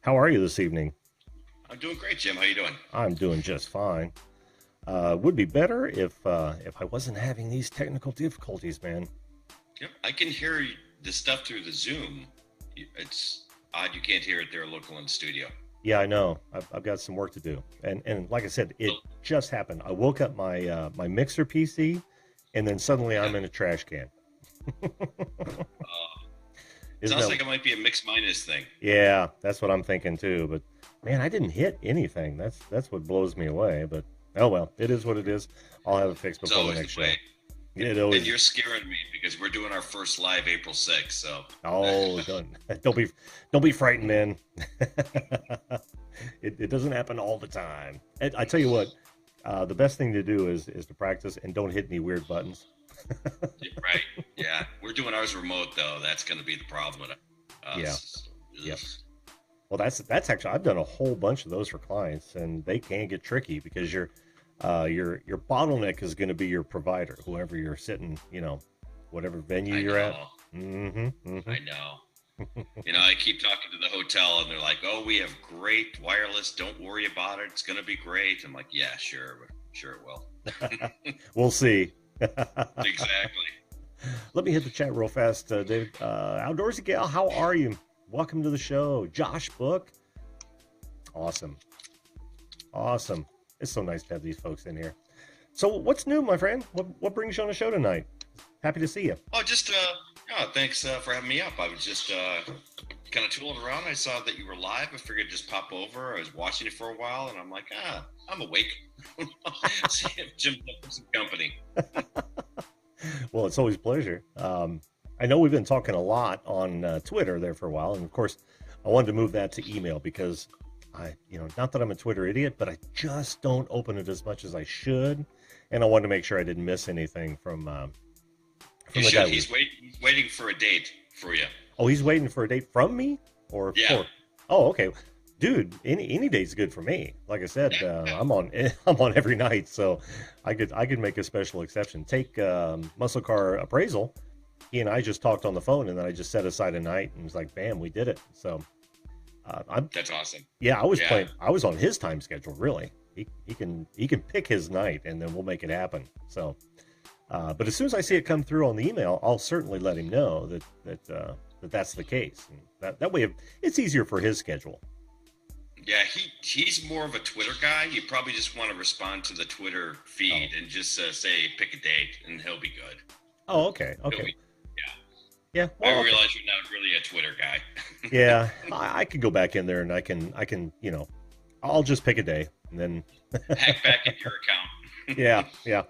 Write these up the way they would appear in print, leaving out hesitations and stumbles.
How are you this evening? I'm doing great, Jim. How you doing? I'm doing just fine. Would be better if I wasn't having these technical difficulties, man. Yep, I can hear the stuff through the Zoom. It's odd you can't hear it there local in the studio. Yeah, I know. I've got some work to do, and like I said, it So, just happened. I woke up my mixer PC, and then suddenly yeah, I'm in a trash can. Isn't sounds that? like it might be a mix minus thing. Yeah, that's what I'm thinking too. But man, I didn't hit anything. That's what blows me away. But oh well, it is what it is. I'll have it fixed It's before the always next the show. way. It And always. you're scaring me because we're doing our first live April 6th. So, Oh, don't be frightened, man. It doesn't happen all the time. And I tell you what, the best thing to do is to practice and don't hit any weird buttons. right. Yeah, we're doing ours remote though. That's going to be the problem with Yeah, us. yeah. Ugh. Well, that's actually I've done a whole bunch of those for clients, and they can get tricky because your bottleneck is going to be your provider, whoever you're sitting, whatever venue I you're at. know. Mm-hmm. Mm-hmm. I know. I keep talking to the hotel and they're like, "Oh, we have great wireless. Don't worry about it. It's going to be great." I'm like, "Yeah, sure it will." We'll see. Exactly. Let me hit the chat real fast, David. Outdoorsy Gal, how are you? Welcome to the show. Josh Book. Awesome. Awesome. It's so nice to have these folks in here. So, what's new, my friend? What brings you on the show tonight? Happy to see you. Oh, just yeah, thanks for having me up. I was just kind of tooling around. I saw that you were live. I figured I'd just pop over. I was watching it for a while, and I'm like, I'm awake. See if Jim's up for some company. Well, it's always a pleasure. I know we've been talking a lot on Twitter there for a while, and of course, I wanted to move that to email because not that I'm a Twitter idiot, but I just don't open it as much as I should, and I wanted to make sure I didn't miss anything You from the guy. should. He's waiting for a date for you. Oh, he's waiting for a date from me or Yeah. for? Oh, okay, dude. Any date's good for me. Like I said, Yeah. I'm on I'm on every night, so I could make a special exception. Take muscle car appraisal. He and I just talked on the phone, and then I just set aside a night, and it was like, bam, we did it. So I'm That's awesome. yeah, I was Yeah. playing. I was on his time schedule. Really, he can pick his night, and then we'll make it happen. So. But as soon as I see it come through on the email, I'll certainly let him know that's the case. And that way, it's easier for his schedule. Yeah, he's more of a Twitter guy. You probably just want to respond to the Twitter Oh, feed and just say pick a date, and he'll be good. oh, okay, He'll okay, be, yeah. yeah. I Well, okay, realize you're not really a Twitter guy. yeah. I could go back in there and I can I'll just pick a day and then Hack back into your account. yeah, yeah.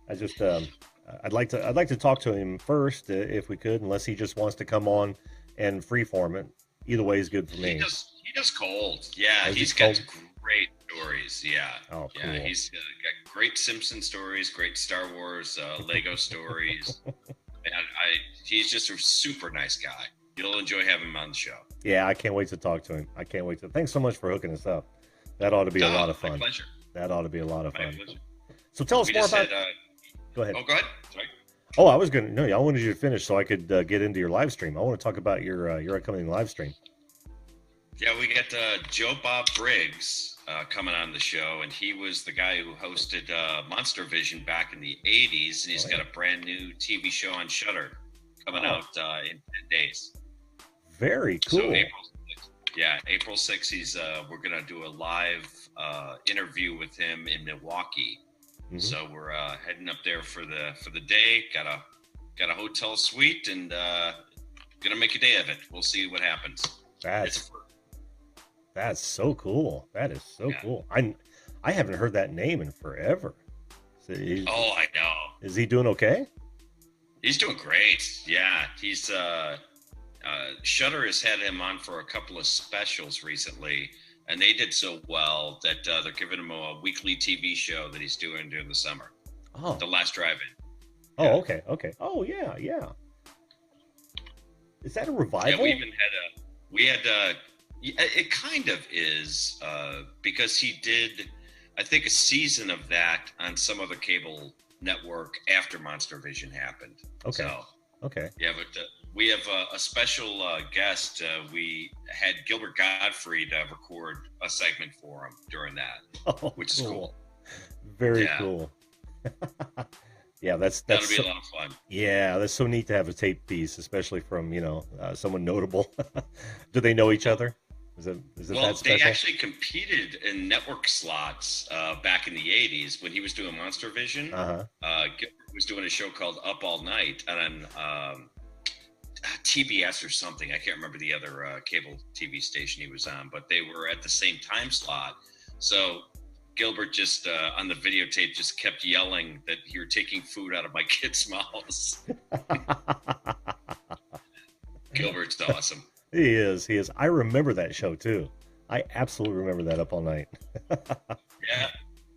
I just I'd like to talk to him first if we could, unless he just wants to come on and freeform it. Either way is good for He me. does. He does cold. Yeah, As he's he's got called. great stories. Yeah, Oh, yeah. cool. He's got great Simpson stories, great Star Wars, Lego stories, and he's just a super nice guy. You'll enjoy having him on the show. Yeah, I can't wait to talk to him. I can't wait to. Thanks so much for hooking us up. That ought to be a lot of My fun. pleasure. That ought to be a lot of My fun. pleasure. So tell us We more just about. had. Go ahead. Oh, go ahead. Sorry. Oh, I was gonna. No, I wanted you to finish so I could get into your live stream. I want to talk about your upcoming live stream. Yeah, we got Joe Bob Briggs coming on the show, and he was the guy who hosted Monster Vision back in the '80s, and he's Oh got yeah. a brand new TV show on Shudder coming Oh, out in 10 days. very So cool. April 6th, we're gonna do a live interview with him in Milwaukee. Hmm. So we're heading up there for the day. Got a hotel suite and gonna make a day of it. We'll see what happens. It's That's that's so cool. That is so yeah. cool. I haven't heard that name in forever. So Oh, I know. is he doing okay? He's doing great. Yeah, he's Shutter has had him on for a couple of specials recently, and they did so well that they're giving him a weekly TV show that he's doing during the summer. Oh, The Last Drive-In. oh, Yeah, okay, okay. Oh yeah, yeah. Is that a yeah. We revival? even had we had yeah, it kind of is because he did, I think, a season of that on some other cable network after Monster Vision happened. Okay. So Okay. Yeah, but we have a special guest. We had Gilbert Gottfried record a segment for him during that, Oh, which is cool. cool. Very Yeah, cool. Yeah, that's that'll be a so, lot of fun. yeah, that's so neat to have a tape piece, especially from someone notable. Do they know each Well, other? Is it that well, they special? actually competed in network slots back in the '80s when he was doing Monster Vision. Uh-huh. Gilbert was doing a show called Up All Night on TBS or something. I can't remember the other cable TV station he was on, but they were at the same time slot. So Gilbert just on the videotape just kept yelling that you're taking food out of my kids' mouths. Gilbert's awesome. He is. He is. I remember that show too. I remember that Up All Night. Yeah,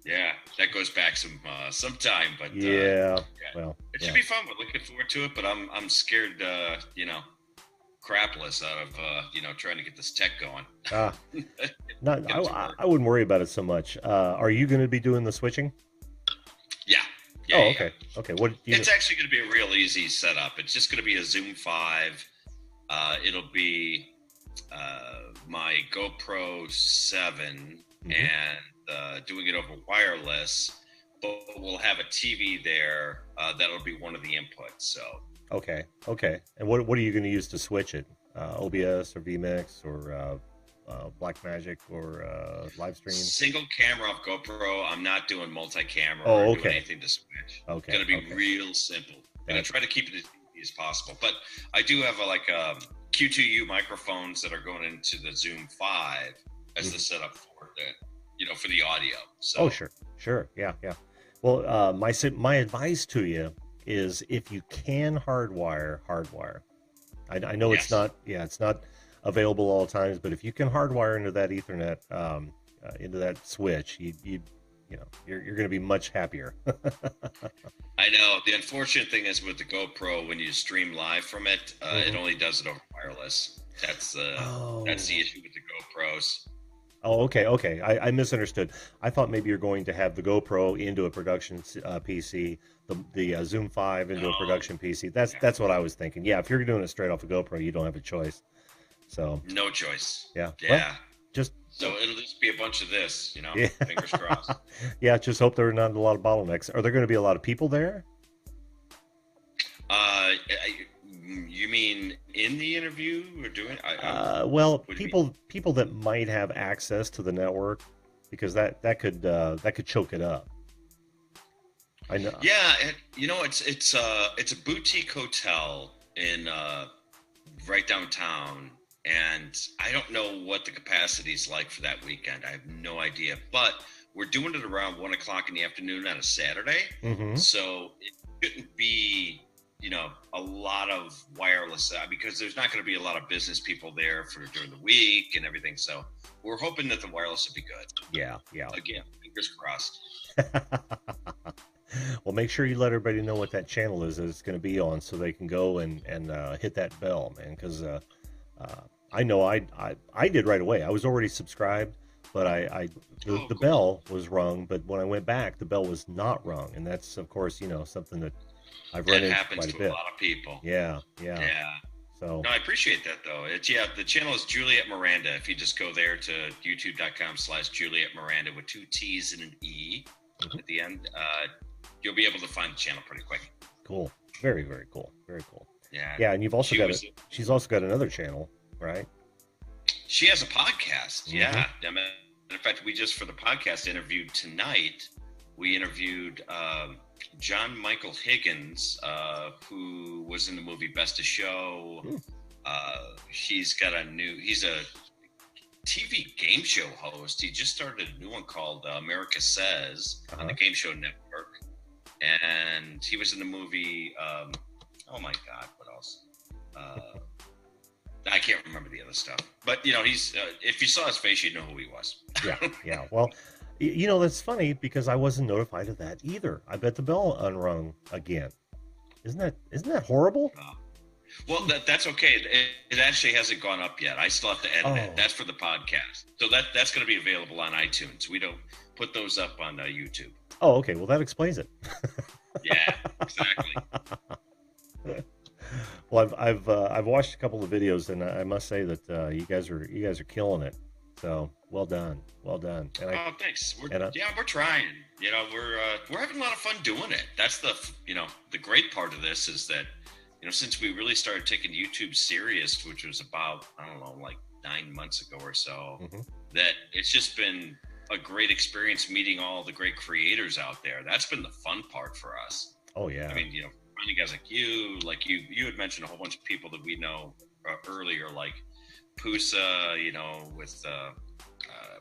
yeah, that goes back some time, but Yeah. yeah, Well, it yeah. should be fun. We're looking forward to it, but I'm scared, crapless out of trying to get this tech going. Ah, not. Get it to work. I wouldn't worry about it so much. Are you going to be doing the switching? Yeah, yeah, Oh, yeah. okay. Okay. What do you? It's actually going to be a real easy setup. It's just going to be a Zoom 5. It'll be my GoPro 7 Mhm. and doing it over wireless, but we'll have a TV there that'll be one of the inputs. So Okay. Okay. And what are you going to use to switch it? OBS or vMix or Blackmagic or Livestream? single camera off GoPro. I'm not doing multi-camera Oh, or okay. doing anything to switch. Okay. Going to be Okay. real simple. Going That- to try to keep it as easy as possible. But I do have Q2U microphones that are going into the Zoom 5 as the setup for for the audio. So Oh, sure. Sure. Yeah. Yeah. Well, my advice to you is if you can hardwire. I know it's Yes. not. Yeah, it's not available all times, but if you can hardwire into that Ethernet, into that switch, you're going to be much happier. I know. The unfortunate thing is with the GoPro, when you stream live from it, it Mhm. only does it over wireless. That's Oh. the issue with the GoPros. Oh, okay, okay. I misunderstood. I thought maybe you're going to have the GoPro into a production PC, the Zoom 5 into a No. production PC. That's what I was thinking. Yeah, if you're doing it straight off a GoPro, you don't have a choice. So No choice. yeah, well, Yeah. just So it'll just be a bunch of this, yeah, fingers crossed. yeah. Just hope there are not a lot of bottlenecks. Are there going to be a lot of people there? You mean in the interview we're doing? Well, What do you people that might have access to the network, because that could choke it up. I know. Yeah, it's a boutique hotel in right downtown, and I don't know what the capacity is like for that weekend. I have no idea, but we're doing it around 1 o'clock in the afternoon on a Saturday, Hmm. so it shouldn't be a lot of wireless because there's not going to be a lot of business people there for during the week and everything. So we're hoping that the wireless will be good. Yeah, yeah. Again, fingers crossed. Well, make sure you let everybody know what that channel is that it's going to be on, so they can go and hit that bell, man. Because I know I did right away. I was already subscribed, but the Cool. bell was rung. But when I went back, the bell was not rung, and that's of course something that I've run That into happens quite a to bit. a lot of people. Yeah, yeah. Yeah. So No, I appreciate that though. The channel is Juliet Miranda. If you just go there to youtube.com/Juliet Miranda with 2 T's and an E Mhm. at the end, you'll be able to find the channel pretty quick. cool. Very, very cool. Very cool. Yeah. Yeah, and you've also She got was- she's also got another channel, right? She has a podcast. Mhm. Yeah. In fact, we just for the podcast interviewed tonight. We interviewed John Michael Higgins, who was in the movie Best of Show. Hmm. He's a TV game show host. He just started a new one called America Says on the Game Show Network. And he was in the movie, oh my God, what else? I can't remember the other stuff. But, he's, if you saw his face, you'd know who he was. Yeah, yeah. Well, that's funny because I wasn't notified of that either. I bet the bell unrung again. Isn't that horrible? Well, that's okay. It actually hasn't gone up yet. I still have to edit it. Oh. That's for the podcast. So that's going to be available on iTunes. We don't put those up on YouTube. Oh, okay. Well, that explains it. Yeah, exactly. Well, I've watched a couple of videos, and I must say that you guys are killing it. So well done, well done. Oh, thanks. And We're trying. You know, we're having a lot of fun doing it. That's the great part of this is that, since we really started taking YouTube serious, which was about, I don't know, like 9 months ago or so, that it's just been a great experience meeting all the great creators out there. That's been the fun part for us. Oh yeah. I mean, finding guys like you had mentioned a whole bunch of people that we know earlier, like Pusa,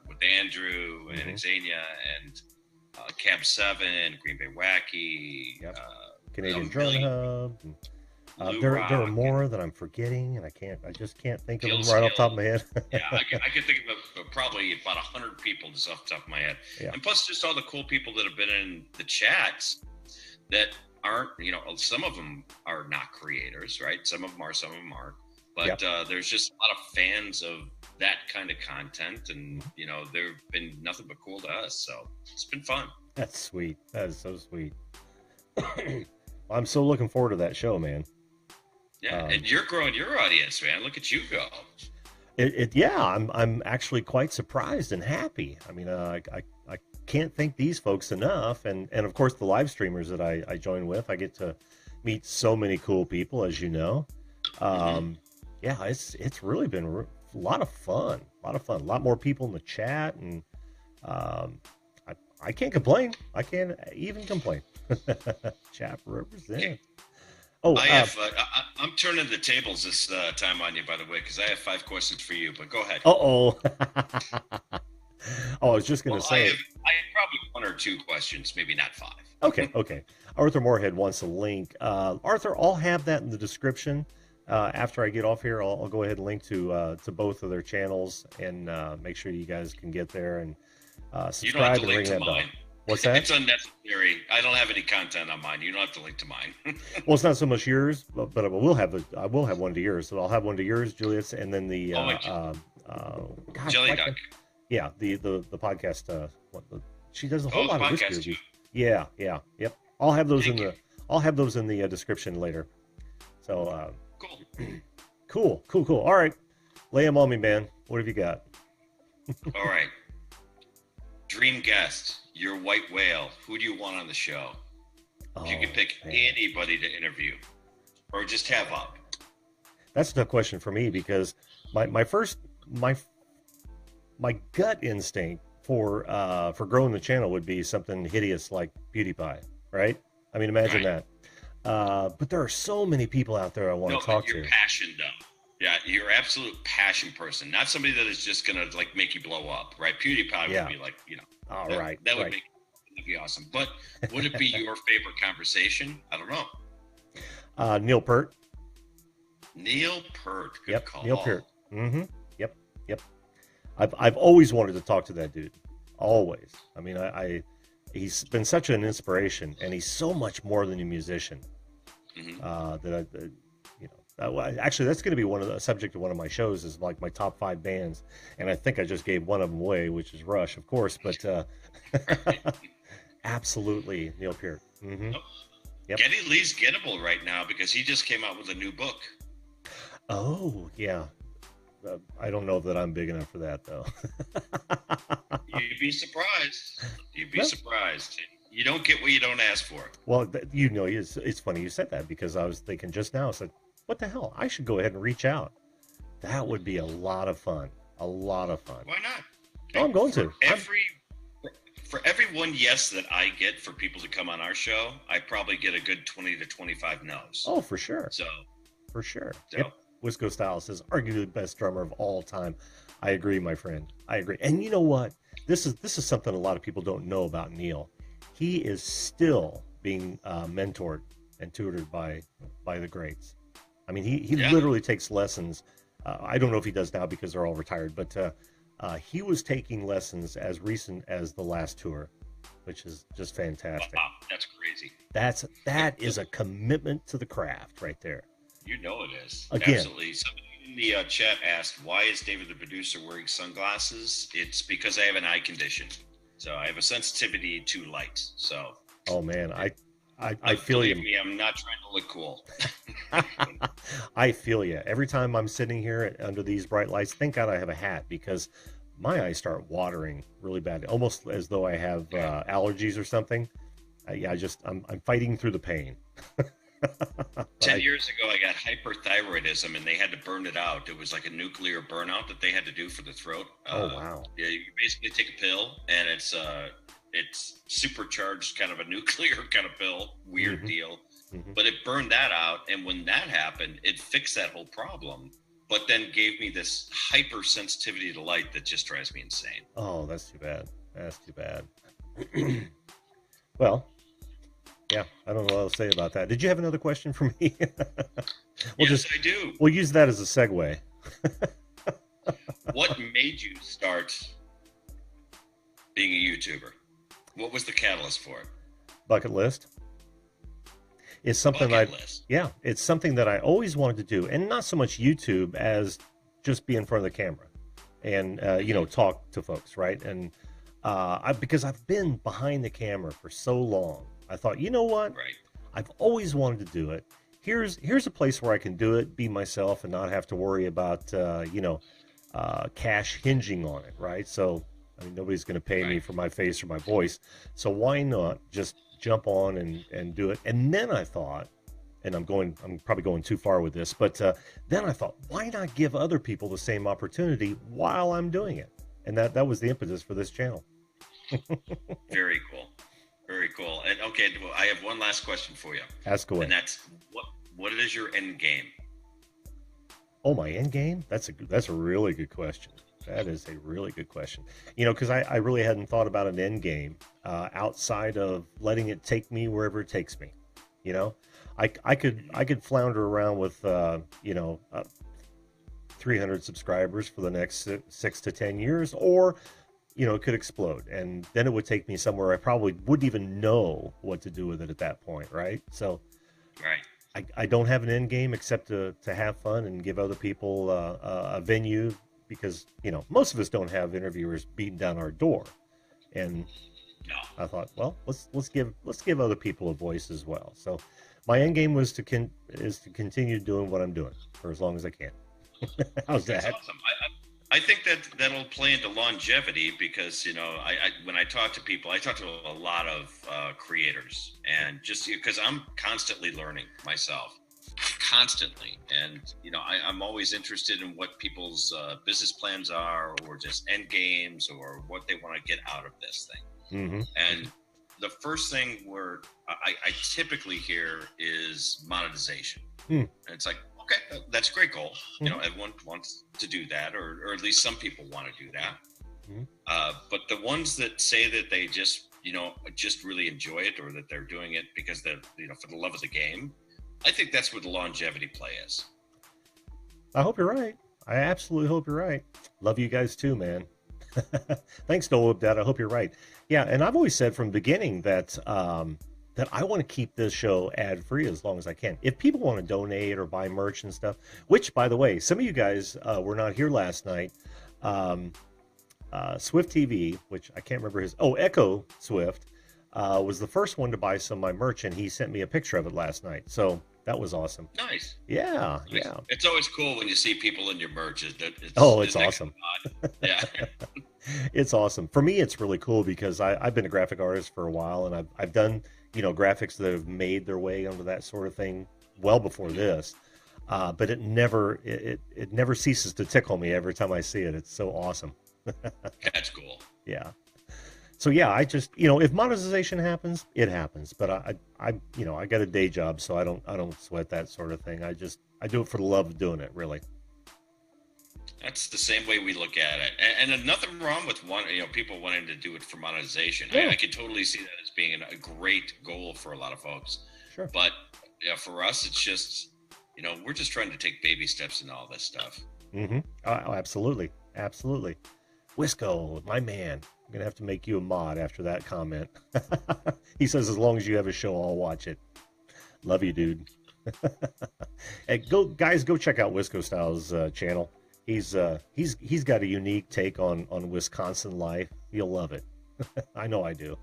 with Andrew and Xenia and Cab 7, Green Bay Wacky, yep. Canadian Drone Hub. There are more that I'm forgetting, and I just can't think of them right off the top of my head. Yeah, I can think of probably about 100 people just off the top of my head. Yeah. And plus just all the cool people that have been in the chats that aren't, some of them are not creators, right? Some of them are, some of them aren't. But there's just a lot of fans of that kind of content, and they've been nothing but cool to us. So it's been fun. That's sweet. That is so sweet. I'm so looking forward to that show, man. Yeah, and you're growing your audience, man. Look at you go. I'm actually quite surprised and happy. I mean, I can't thank these folks enough, and of course the live streamers that I join with. I get to meet so many cool people, as you know. Yeah, it's really been a lot of fun. A lot more people in the chat, and I can't complain. I can't even complain. Chat represent. Oh, I'm turning the tables this time on you, by the way, because I have 5 questions for you. But go ahead. Oh, I was just going to say. I have probably 1 or 2 questions, maybe not 5. Okay. Arthur Moorhead wants a link. Arthur, I'll have that in the description. After I get off here, I'll go ahead and link to both of their channels, and make sure you guys can get there and subscribe and ring that bell. What's that? It's unnecessary. I don't have any content on mine. You don't have to link to mine. Well, it's not so much yours, but I will have one to yours. So I'll have one to yours, Juliet's, and then the Jelly Duck. Yeah, the podcast. She does a whole lot of whiskey reviews. Yeah, yep. I'll have those in the description later. So cool. All right, lay them on me, man. What have you got? All right. Dream guest, your white whale. Who do you want on the show? If you could pick anybody to interview, or just have up. That's a tough question for me, because my gut instinct for growing the channel would be something hideous like PewDiePie, right? I mean, imagine that. But there are so many people out there I want to talk to. Your passion, though. Yeah, you're an absolute passion person, not somebody that is just gonna make you blow up, right? PewDiePie would be like, that would be awesome. But would it be your favorite conversation? I don't know. Neil Peart. Neil Peart, good call. Neil Peart. Yep. I've always wanted to talk to that dude. Always. I mean, he's been such an inspiration, and he's so much more than a musician. Actually, that's going to be the subject of one of my shows, is like my top 5 bands, and I think I just gave one of them away, which is Rush, of course, but absolutely Neil Peart. Yep. Geddy Lee's gettable right now because he just came out with a new book. Oh yeah, I don't know that I'm big enough for that, though. You'd be surprised. Surprised. You don't get what you don't ask for. Well, it's funny you said that, because I was thinking just now, I said, what the hell? I should go ahead and reach out. That would be a lot of fun. Why not? Oh, I'm going to. For every one yes that I get for people to come on our show, I probably get a good 20 to 25 no's. Oh, for sure. For sure. Yep. Wisco Styles says, arguably the best drummer of all time. I agree, my friend. I agree. And you know what? This is something a lot of people don't know about Neil. He is still being mentored and tutored by the greats. I mean, he literally takes lessons. I don't know if he does now because they're all retired, but he was taking lessons as recent as the last tour, which is just fantastic. Wow, that's crazy. That is a commitment to the craft right there. You know it is. Again. Absolutely. Somebody in the chat asked, why is David the producer wearing sunglasses? It's because I have an eye condition. So I have a sensitivity to light. So. Oh man, I feel you. Believe me, I'm not trying to look cool. I feel you. Every time I'm sitting here under these bright lights, thank God I have a hat because my eyes start watering really bad, almost as though I have allergies or something. Yeah, I'm fighting through the pain. 10 years ago, I got hyperthyroidism, and they had to burn it out. It was like a nuclear burnout that they had to do for the throat. Oh wow! Yeah, you basically take a pill, and it's supercharged, kind of a nuclear kind of pill. Weird deal, but it burned that out. And when that happened, it fixed that whole problem. But then gave me this hypersensitivity to light that just drives me insane. Oh, that's too bad. That's too bad. Well. Yeah, I don't know what else to say about that. Did you have another question for me? Yes, I do. We'll use that as a segue. What made you start being a YouTuber? What was the catalyst for it? Bucket list. It's something it's something that I always wanted to do, and not so much YouTube as just be in front of the camera and talk to folks, right? And because I've been behind the camera for so long. I thought, you know what? Right. I've always wanted to do it. Here's a place where I can do it, be myself, and not have to worry about cash hinging on it, right? So, I mean, nobody's going to pay me for my face or my voice. So why not just jump on and do it? And then I thought, and I'm probably going too far with this, but then I thought, why not give other people the same opportunity while I'm doing it? And that was the impetus for this channel. Very cool. Very cool. And okay, well, I have one last question for you. Ask away. And that's what is your end game? Oh, my end game? That's a really good question. That is a really good question. Because I really hadn't thought about an end game outside of letting it take me wherever it takes me. I could flounder around with 300 subscribers for the next 6 to 10 years, or it could explode, and then it would take me somewhere I probably wouldn't even know what to do with it at that point, right? So, I don't have an end game except to have fun and give other people a venue, because most of us don't have interviewers beating down our door, and I thought, well, let's give other people a voice as well. So, my end game was to continue doing what I'm doing for as long as I can. How's that? That's awesome. I think that'll play into longevity, because when I talk to people, I talk to a lot of creators, and just because I'm constantly learning myself, and I'm always interested in what people's business plans are, or just end games, or what they want to get out of this thing. And the first thing where I typically hear is monetization, and it's like, okay, that's a great goal. Everyone wants to do that, or at least some people want to do that. But the ones that say that they just really enjoy it, or that they're doing it because they're, for the love of the game, I think that's where the longevity play is. I hope you're right. I absolutely hope you're right. Love you guys too, man. Thanks, Noah, Dad. I hope you're right. Yeah, and I've always said from the beginning that I want to keep this show ad-free as long as I can. If people want to donate or buy merch and stuff, which, by the way, some of you guys were not here last night. Swift TV, which I can't remember Echo Swift, was the first one to buy some of my merch, and he sent me a picture of it last night. So that was awesome. Nice. Yeah, yeah. It's always cool when you see people in your merch. It's awesome. Yeah. It's awesome. For me, it's really cool because I've been a graphic artist for a while, and I've done graphics that have made their way onto that sort of thing well before this. But it never ceases to tickle me every time I see it. It's so awesome. That's cool. Yeah. So yeah, I just if monetization happens, it happens. But I got a day job, so I don't sweat that sort of thing. I do it for the love of doing it, really. That's the same way we look at it, and nothing wrong with people wanting to do it for monetization. Yeah. I can totally see that as being a great goal for a lot of folks. Sure. But for us, it's just we're just trying to take baby steps in all this stuff. Mm-hmm. Oh, absolutely, absolutely. Wisco, my man, I'm gonna have to make you a mod after that comment. He says, as long as you have a show, I'll watch it. Love you, dude. Hey, go check out Wisco Styles' channel. He's got a unique take on Wisconsin life. You'll love it. I know I do.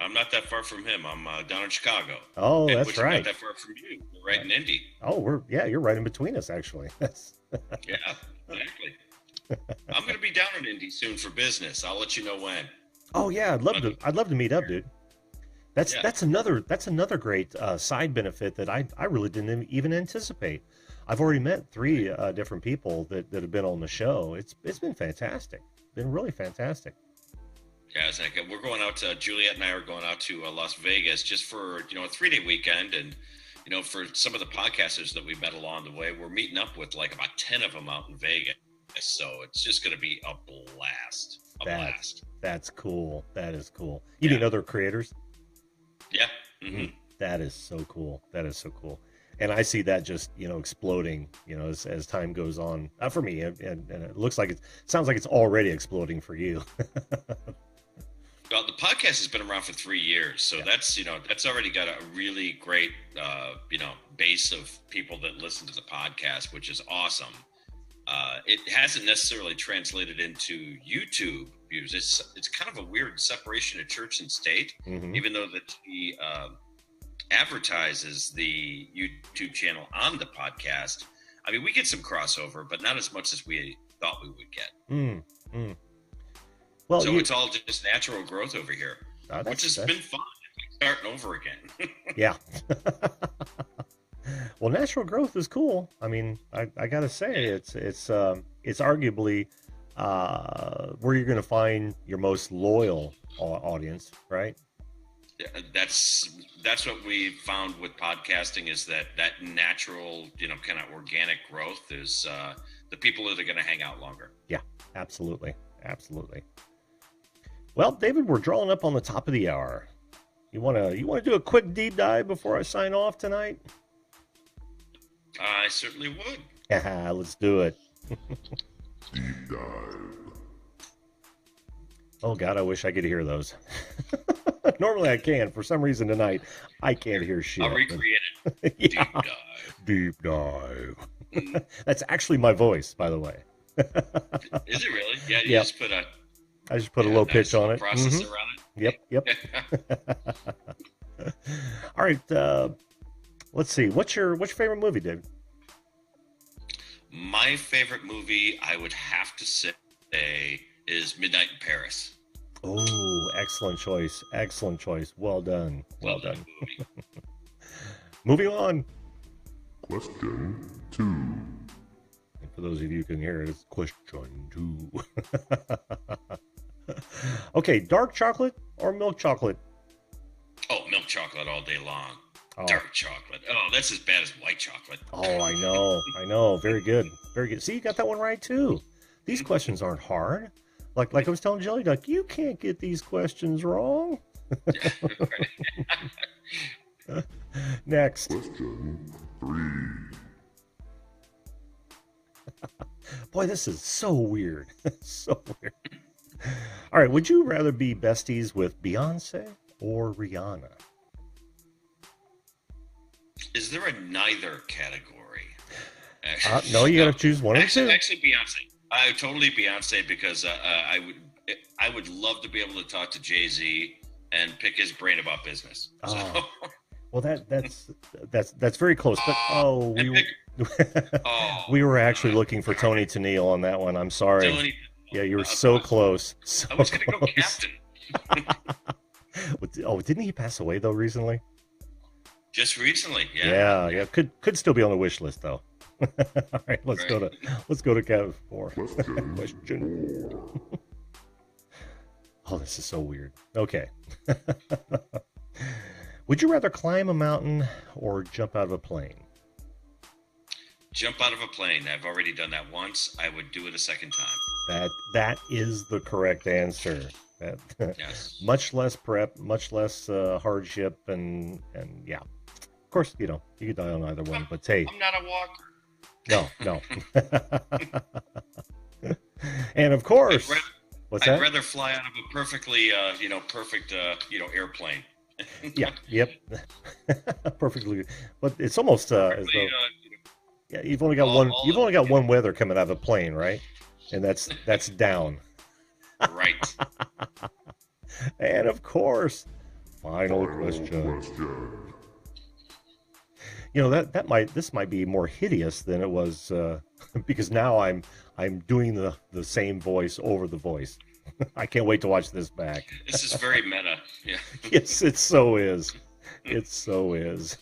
I'm not that far from him. I'm down in Chicago. Oh, that's which right. is not that far from you. We're right in Indy. Oh, you're right in between us, actually. Yeah, exactly. I'm going to be down in Indy soon for business. I'll let you know when. Oh yeah, I'd love to meet up, dude. That's another great side benefit that I really didn't even anticipate. I've already met three different people that have been on the show. It's been fantastic. Been really fantastic. Yeah, it's like we're going out to Juliet and I are going out to Las Vegas just for a 3-day weekend, and for some of the podcasters that we met along the way, we're meeting up with like about 10 of them out in Vegas. So it's just going to be a blast. Blast. That's cool. That is cool. You mean other creators? Yeah. Mm-hmm. That is so cool. That is so cool. And I see that just, exploding, as time goes on for me. And it sounds like it's already exploding for you. Well, the podcast has been around for 3 years. So that's already got a really great, base of people that listen to the podcast, which is awesome. It hasn't necessarily translated into YouTube views. It's kind of a weird separation of church and state, even though the TV advertises the YouTube channel on the podcast. I mean, we get some crossover, but not as much as we thought we would get. Well, so it's all just natural growth over here, which has been fun. Starting over again. Yeah. Well, natural growth is cool. I mean, I gotta say, it's arguably where you're going to find your most loyal audience, right? Yeah, that's what we found with podcasting is that natural, kind of organic growth is the people that are going to hang out longer. Yeah, absolutely, absolutely. Well, David, we're drawing up on the top of the hour. You wanna do a quick deep dive before I sign off tonight? I certainly would. Yeah, let's do it. Deep dive. Oh God, I wish I could hear those. Normally I can. For some reason tonight, I can't hear shit. I'll recreate it. Yeah. Deep Deep dive. dive. That's actually my voice, by the way. Is it really? Yeah, you just put I just put a low pitch on it. Processor on it. Yep. All right. Let's see. What's your favorite movie, David? My favorite movie, I would have to say, is Midnight in Paris. Oh, excellent choice. Excellent choice. Well done. Well done. Movie. Moving on. Question 2. And for those of you who can hear it, it's question 2. Okay, dark chocolate or milk chocolate? Oh, milk chocolate all day long. Oh. Dark chocolate. Oh, that's as bad as white chocolate. Oh, I know. Very good. Very good. See, you got that one right too. These questions aren't hard. Like I was telling Jelly Duck, you can't get these questions wrong. Next. Question 3. Boy, this is so weird. So weird. All right, would you rather be besties with Beyonce or Rihanna? Is there a neither category? No, you got to choose one of the two. Actually, Beyonce. I totally Beyonce because I would love to be able to talk to Jay-Z and pick his brain about business. So. Oh. Well, that's very close. But we were actually looking for Tony Tennille on that one. I'm sorry. Tony, yeah, you were so close. I was going to go captain. Didn't he pass away though recently? Just recently, yeah. Yeah. Could still be on the wish list though. All right, let's go to Cat 4. Question. Oh, this is so weird. Okay. Would you rather climb a mountain or jump out of a plane? Jump out of a plane. I've already done that once. I would do it a second time. That is the correct answer. Yes. Much less prep, much less hardship, and yeah. Of course, you could die on either one, but hey. I'm not a No. walker. And of course, I'd rather fly out of a perfectly, perfect, airplane. Yeah. Yep. Perfectly. But it's almost as though. Yeah, you've only got one. You've only got one weather coming out of a plane, right? And that's down. Right. And of course, Final question. You know, this might be more hideous than it was because now I'm doing the same voice over the voice. I can't wait to watch this back. This is very meta. Yeah. Yes, it so is. It so is.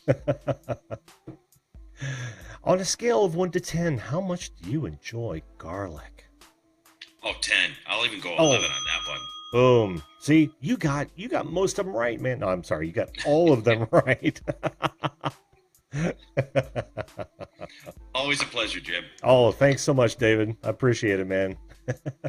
On a scale of 1 to 10, how much do you enjoy garlic? Oh, 10. I'll even go 11 on that one. Boom. See, you got most of them right, man. No, I'm sorry, you got all of them right. Always a pleasure, Jim. Oh, thanks so much, David. I appreciate it, man.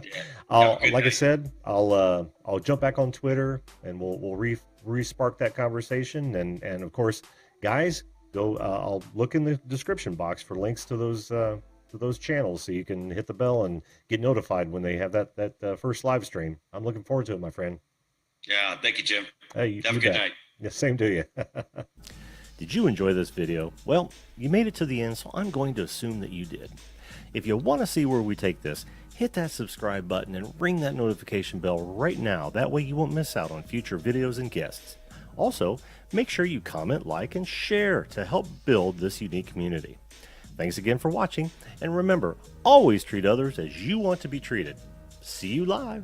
Yeah. I said, I'll jump back on Twitter and we'll re-spark that conversation. And of course, guys, go. I'll look in the description box for links to those channels so you can hit the bell and get notified when they have that first live stream. I'm looking forward to it, my friend. Yeah, thank you, Jim. Hey, have a good night. Yeah, same to you. Did you enjoy this video? Well, you made it to the end, so I'm going to assume that you did. If you want to see where we take this, hit that subscribe button and ring that notification bell right now. That way you won't miss out on future videos and guests. Also, make sure you comment, like, and share to help build this unique community. Thanks again for watching, and remember, always treat others as you want to be treated. See you live.